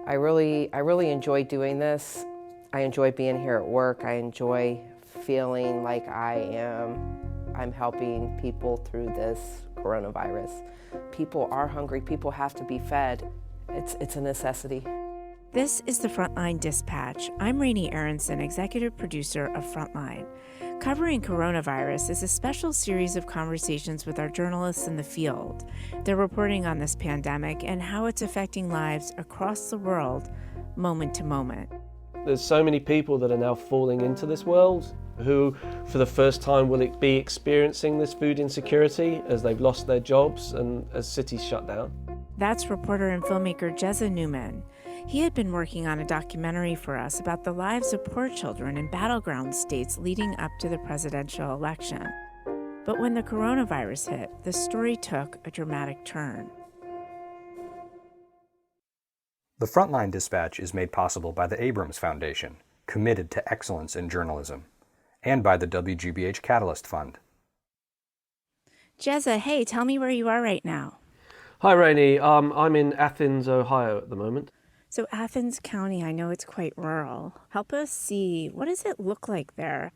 I really enjoy doing this. I enjoy being here at work. I enjoy feeling like I'm helping people through this coronavirus. People are hungry. People have to be fed. It's a necessity. This is the Frontline Dispatch. I'm Rainey Aronson, executive producer of Frontline. Covering coronavirus is a special series of conversations with our journalists in the field. They're reporting on this pandemic and how it's affecting lives across the world, moment to moment. There's so many people that are now falling into this world who, for the first time, will be experiencing this food insecurity as they've lost their jobs and as cities shut down. That's reporter and filmmaker Jezza Neumann. He had been working on a documentary for us about the lives of poor children in battleground states leading up to the presidential election. But when the coronavirus hit, the story took a dramatic turn. The Frontline Dispatch is made possible by the Abrams Foundation, committed to excellence in journalism, and by the WGBH Catalyst Fund. Jezza, hey, tell me where you are right now. Hi, Rainey. I'm in Athens, Ohio at the moment. So Athens County, I know it's quite rural. Help us see, what does it look like there?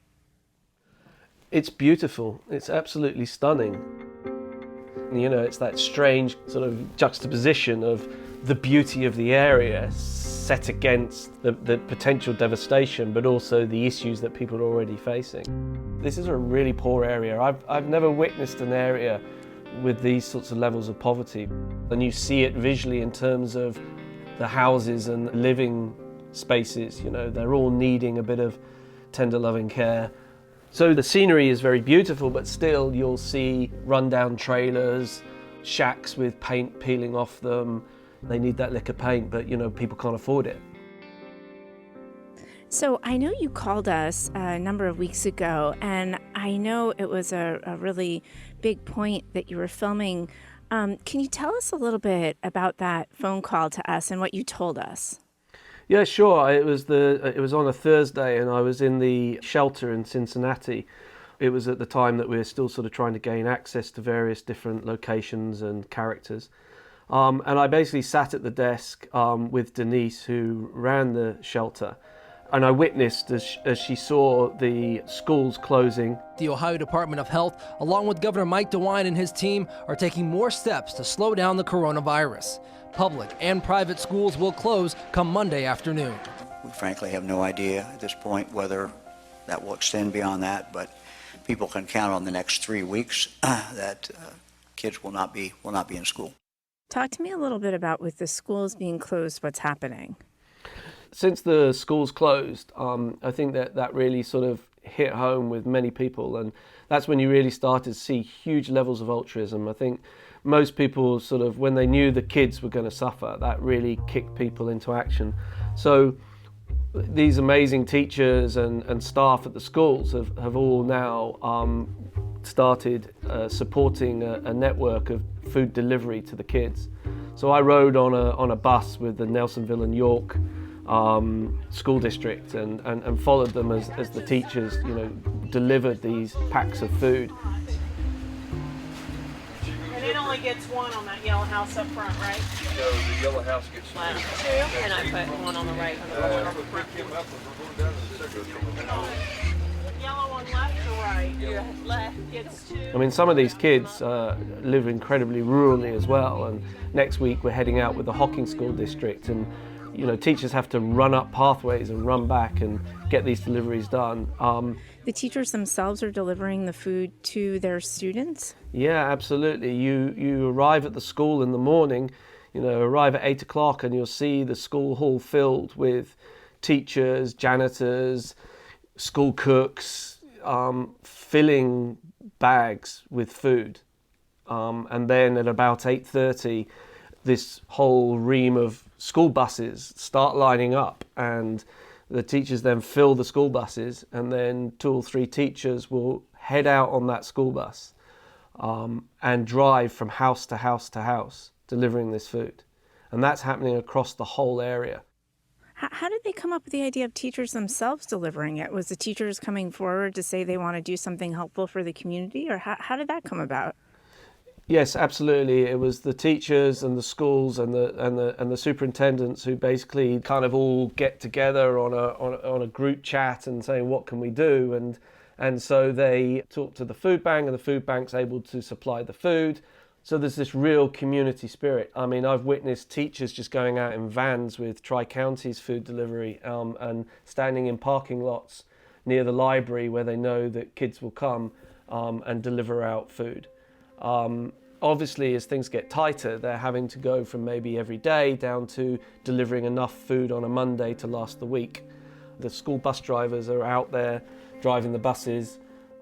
It's beautiful. It's absolutely stunning. You know, it's that strange sort of juxtaposition of the beauty of the area set against the potential devastation, but also the issues that people are already facing. This is a really poor area. I've never witnessed an area with these sorts of levels of poverty. And you see it visually in terms of the houses and living spaces, you know, they're all needing a bit of tender loving care. So the scenery is very beautiful, but still you'll see rundown trailers, shacks with paint peeling off them. They need that lick of paint, but you know, people can't afford it. So I know you called us a number of weeks ago, and I know it was a really big point that you were filming. Can you tell us a little bit about that phone call to us and what you told us? Yeah, sure. It was on a Thursday, and I was in the shelter in Cincinnati. It was at the time that we were still sort of trying to gain access to various different locations and characters. And I basically sat at the desk with Denise, who ran the shelter. And I witnessed as she saw the schools closing. The Ohio Department of Health, along with Governor Mike DeWine and his team, are taking more steps to slow down the coronavirus. Public and private schools will close come Monday afternoon. We frankly have no idea at this point whether that will extend beyond that, but people can count on the next 3 weeks that kids will not be in school. Talk to me a little bit about, with the schools being closed, what's happening. Since the schools closed, I think that really sort of hit home with many people, and that's when you really started to see huge levels of altruism. I think most people sort of, when they knew the kids were going to suffer, that really kicked people into action. So these amazing teachers and staff at the schools have all now started supporting a network of food delivery to the kids. So I rode on a bus with the Nelsonville and York school district and followed them as the teachers, you know, delivered these packs of food. And it only gets one on that yellow house up front, right? No, the yellow house gets two. And I put one on the right. Yellow one left or right? Your left gets two. I mean, some of these kids live incredibly rurally as well, and next week we're heading out with the Hocking School District, and you know, teachers have to run up pathways and run back and get these deliveries done. The teachers themselves are delivering the food to their students? Yeah, absolutely. You arrive at the school in the morning, you know, arrive at 8 o'clock and you'll see the school hall filled with teachers, janitors, school cooks, filling bags with food. And then at about 8:30, this whole ream of school buses start lining up, and the teachers then fill the school buses, and then 2 or 3 teachers will head out on that school bus and drive from house to house to house delivering this food. And that's happening across the whole area. How did they come up with the idea of teachers themselves delivering it? Was the teachers coming forward to say they want to do something helpful for the community, or how did that come about? Yes, absolutely. It was the teachers and the schools and the superintendents who basically kind of all get together on a group chat and saying, what can we do? And so they talk to the food bank, and the food bank's able to supply the food. So there's this real community spirit. I mean, I've witnessed teachers just going out in vans with Tri-Counties food delivery and standing in parking lots near the library where they know that kids will come and deliver out food. Obviously, as things get tighter, they're having to go from maybe every day down to delivering enough food on a Monday to last the week. The school bus drivers are out there driving the buses.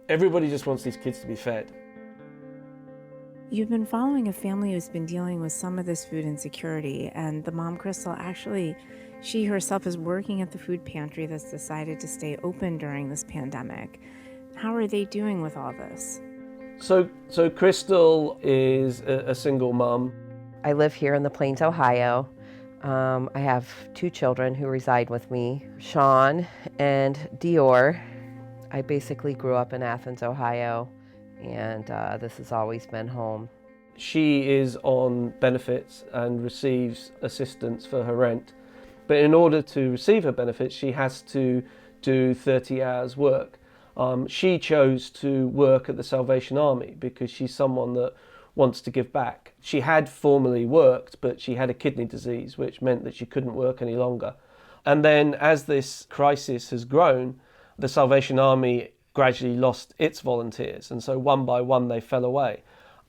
Everybody just wants these kids to be fed. You've been following a family who's been dealing with some of this food insecurity, and the mom, Crystal, actually, she herself is working at the food pantry that's decided to stay open during this pandemic. How are they doing with all this? So Crystal is a single mum. I live here in the Plains, Ohio. I have 2 children who reside with me, Sean and Dior. I basically grew up in Athens, Ohio, and this has always been home. She is on benefits and receives assistance for her rent. But in order to receive her benefits, she has to do 30 hours work. She chose to work at the Salvation Army because she's someone that wants to give back. She had formerly worked, but she had a kidney disease, which meant that she couldn't work any longer. And then as this crisis has grown, the Salvation Army gradually lost its volunteers. And so one by one, they fell away.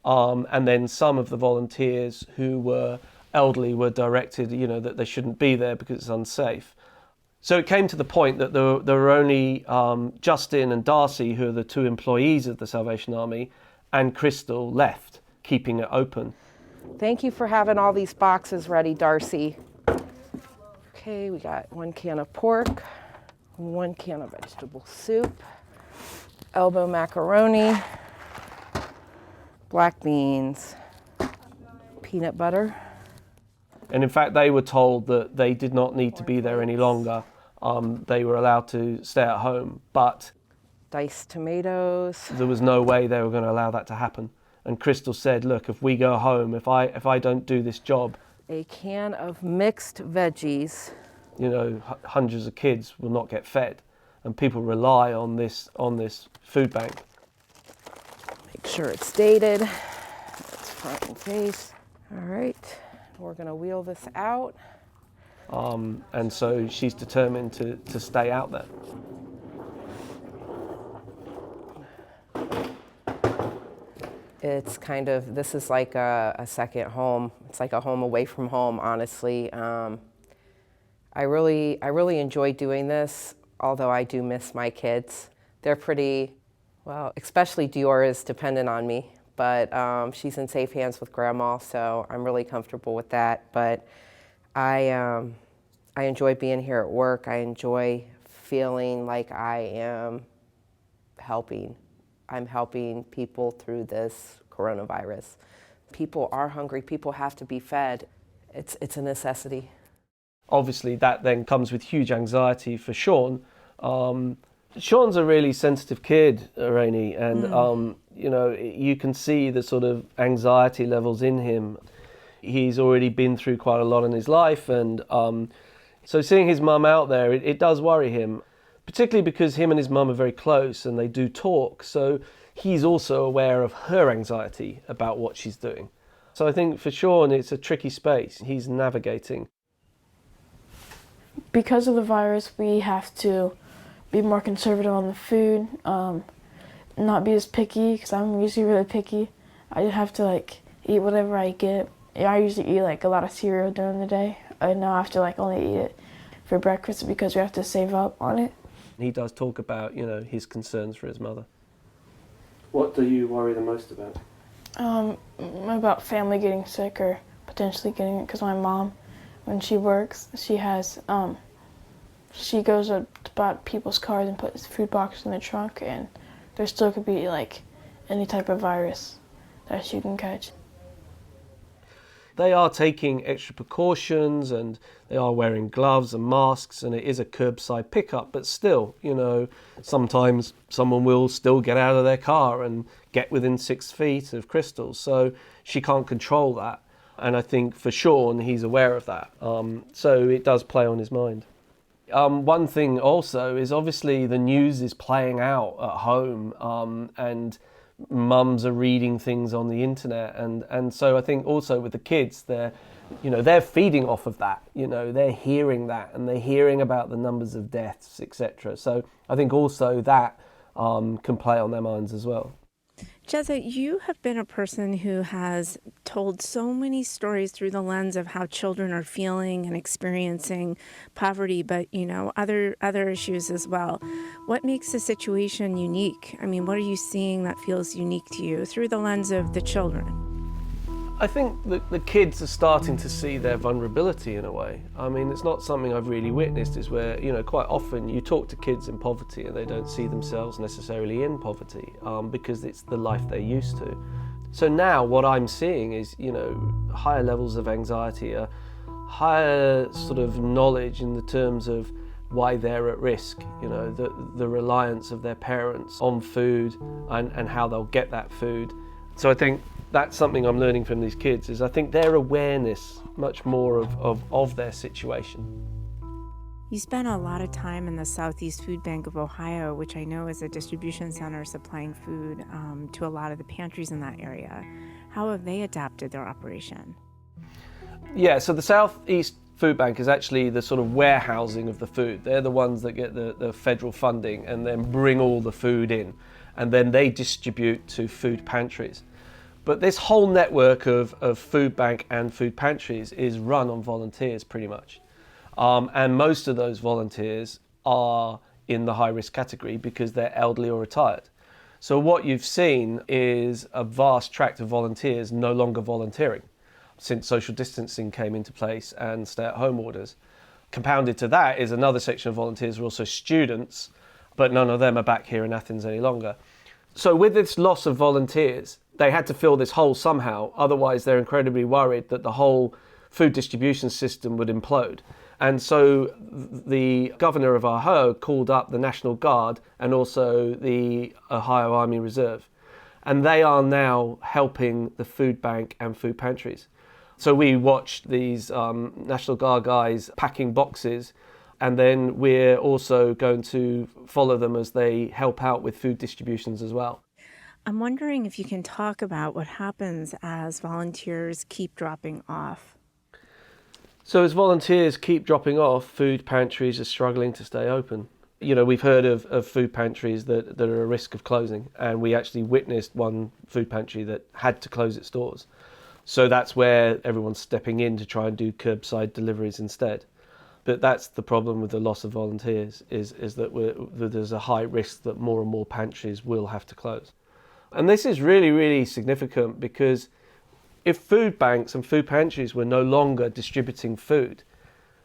And then some of the volunteers who were elderly were directed, that they shouldn't be there because it's unsafe. So it came to the point that there were only Justin and Darcy, who are the 2 employees of the Salvation Army, and Crystal left, keeping it open. Thank you for having all these boxes ready, Darcy. Okay, we got 1 can of pork, 1 can of vegetable soup, elbow macaroni, black beans, peanut butter. And in fact, they were told that they did not need to be there any longer. They were allowed to stay at home, but diced tomatoes. There was no way they were going to allow that to happen. And Crystal said, look, if we go home, if I don't do this job, a can of mixed veggies. Hundreds of kids will not get fed, and people rely on this food bank. Make sure it's dated. It's front and face. All right. We're going to wheel this out. And so she's determined to stay out there. It's this is like a second home. It's like a home away from home, honestly. I really enjoy doing this, although I do miss my kids. They're pretty, well, especially Dior is dependent on me. But she's in safe hands with Grandma, so I'm really comfortable with that. But I enjoy being here at work. I enjoy feeling like I am helping. I'm helping people through this coronavirus. People are hungry. People have to be fed. It's a necessity. Obviously, that then comes with huge anxiety for Sean. Sean's a really sensitive kid, Rainey, and you can see the sort of anxiety levels in him. He's already been through quite a lot in his life, and so seeing his mum out there, it does worry him, particularly because him and his mum are very close and they do talk, so he's also aware of her anxiety about what she's doing. So I think for Sean, it's a tricky space he's navigating. Because of the virus, we have to be more conservative on the food, not be as picky, because I'm usually really picky. I just have to eat whatever I get. I usually eat a lot of cereal during the day, and now I have to only eat it for breakfast because we have to save up on it. He does talk about, his concerns for his mother. What do you worry the most about? About family getting sick or potentially getting it, because my mom, when she works, she goes about people's cars and puts food boxes in the trunk, and there still could be any type of virus that she can catch. they are taking extra precautions and they are wearing gloves and masks, and it is a curbside pickup, but still, sometimes someone will still get out of their car and get within 6 feet of crystals. So she can't control that. And I think for Sean, he's aware of that. So it does play on his mind. One thing also is obviously the news is playing out at home, and mums are reading things on the internet, and so I think also with the kids, they're feeding off of that. They're hearing that, and they're hearing about the numbers of deaths, etc. So I think also that can play on their minds as well. Jezza, you have been a person who has told so many stories through the lens of how children are feeling and experiencing poverty, but, other issues as well. What makes the situation unique? I mean, what are you seeing that feels unique to you through the lens of the children? I think the kids are starting to see their vulnerability in a way. I mean, it's not something I've really witnessed, is where, quite often you talk to kids in poverty and they don't see themselves necessarily in poverty because it's the life they're used to. So now what I'm seeing is, higher levels of anxiety, a higher sort of knowledge in the terms of why they're at risk, the reliance of their parents on food and how they'll get that food. So I think that's something I'm learning from these kids, is I think their awareness much more of their situation. You spent a lot of time in the Southeast Food Bank of Ohio, which I know is a distribution center supplying food to a lot of the pantries in that area. How have they adapted their operation? Yeah, so the Southeast Food Bank is actually the sort of warehousing of the food. They're the ones that get the federal funding and then bring all the food in, and then they distribute to food pantries. But this whole network of food bank and food pantries is run on volunteers pretty much. And most of those volunteers are in the high risk category because they're elderly or retired. So what you've seen is a vast tract of volunteers no longer volunteering since social distancing came into place and stay-at-home orders. Compounded to that is another section of volunteers who are also students, but none of them are back here in Athens any longer. So with this loss of volunteers, they had to fill this hole somehow, otherwise they're incredibly worried that the whole food distribution system would implode. And so the governor of Ohio called up the National Guard and also the Ohio Army Reserve. And they are now helping the food bank and food pantries. So we watched these National Guard guys packing boxes, and then we're also going to follow them as they help out with food distributions as well. I'm wondering if you can talk about what happens as volunteers keep dropping off. So as volunteers keep dropping off, food pantries are struggling to stay open. We've heard of food pantries that are at risk of closing, and we actually witnessed one food pantry that had to close its doors. So that's where everyone's stepping in to try and do curbside deliveries instead. But that's the problem with the loss of volunteers, is that there's a high risk that more and more pantries will have to close. And this is really, really significant because if food banks and food pantries were no longer distributing food,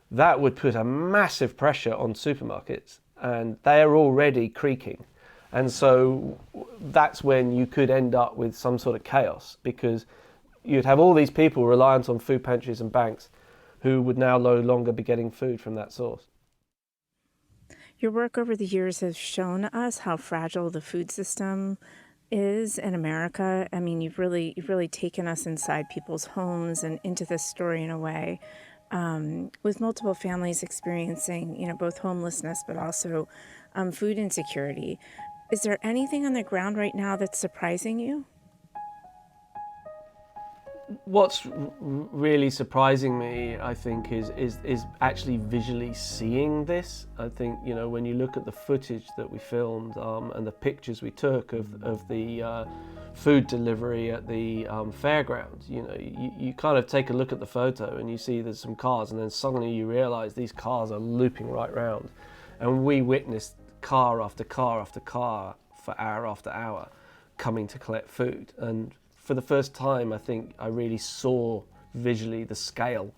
that would put a massive pressure on supermarkets, and they are already creaking. And so that's when you could end up with some sort of chaos, because you'd have all these people reliant on food pantries and banks who would now no longer be getting food from that source. Your work over the years has shown us how fragile the food system is in America. I mean, you've really taken us inside people's homes and into this story in a way, with multiple families experiencing, both homelessness but also food insecurity. Is there anything on the ground right now that's surprising you? What's really surprising me, I think, is actually visually seeing this. I think, when you look at the footage that we filmed and the pictures we took of the food delivery at the fairgrounds, you kind of take a look at the photo and you see there's some cars, and then suddenly you realize these cars are looping right round. And we witnessed car after car after car for hour after hour coming to collect food. And for the first time, I think I really saw visually the scale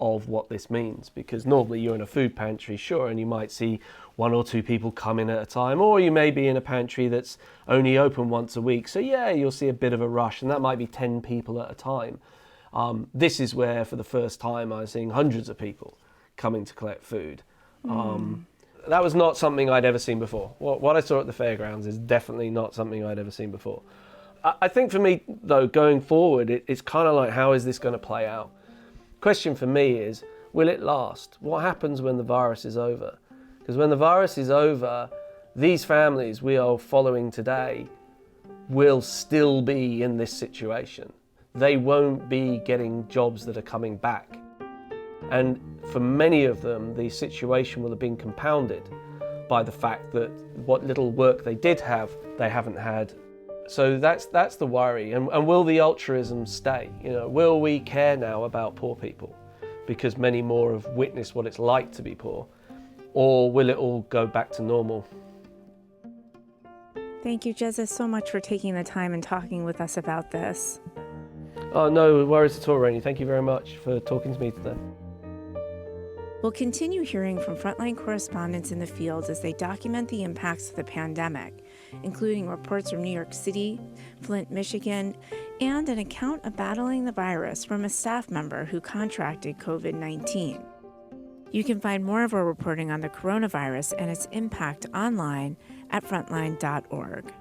of what this means, because normally you're in a food pantry, sure, and you might see one or two people come in at a time, or you may be in a pantry that's only open once a week. So yeah, you'll see a bit of a rush, and that might be 10 people at a time. This is where, for the first time, I was seeing hundreds of people coming to collect food. That was not something I'd ever seen before. What I saw at the fairgrounds is definitely not something I'd ever seen before. I think for me, though, going forward, it's kind of like, how is this going to play out? Question for me is, will it last? What happens when the virus is over? Because when the virus is over, these families we are following today will still be in this situation. They won't be getting jobs that are coming back. And for many of them, the situation will have been compounded by the fact that what little work they did have, they haven't had. So that's the worry. And will the altruism stay? Will we care now about poor people because many more have witnessed what it's like to be poor? Or will it all go back to normal? Thank you, Jezza, so much for taking the time and talking with us about this. Oh, no worries at all, Rainey. Thank you very much for talking to me today. We'll continue hearing from frontline correspondents in the field as they document the impacts of the pandemic, including reports from New York City, Flint, Michigan, and an account of battling the virus from a staff member who contracted COVID-19. You can find more of our reporting on the coronavirus and its impact online at frontline.org.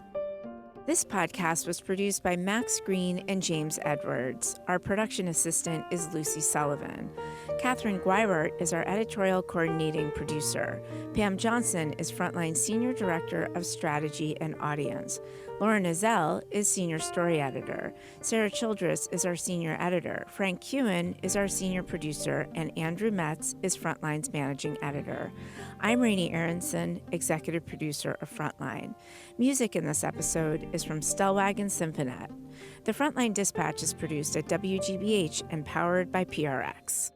This podcast was produced by Max Green and James Edwards. Our production assistant is Lucy Sullivan. Catherine Guibert is our editorial coordinating producer. Pam Johnson is Frontline Senior Director of Strategy and Audience. Laura Nizell is Senior Story Editor. Sarah Childress is our Senior Editor. Frank Kewen is our Senior Producer, and Andrew Metz is Frontline's Managing Editor. I'm Rainey Aronson, Executive Producer of Frontline. Music in this episode is from Stellwagen Symphonette. The Frontline Dispatch is produced at WGBH and powered by PRX.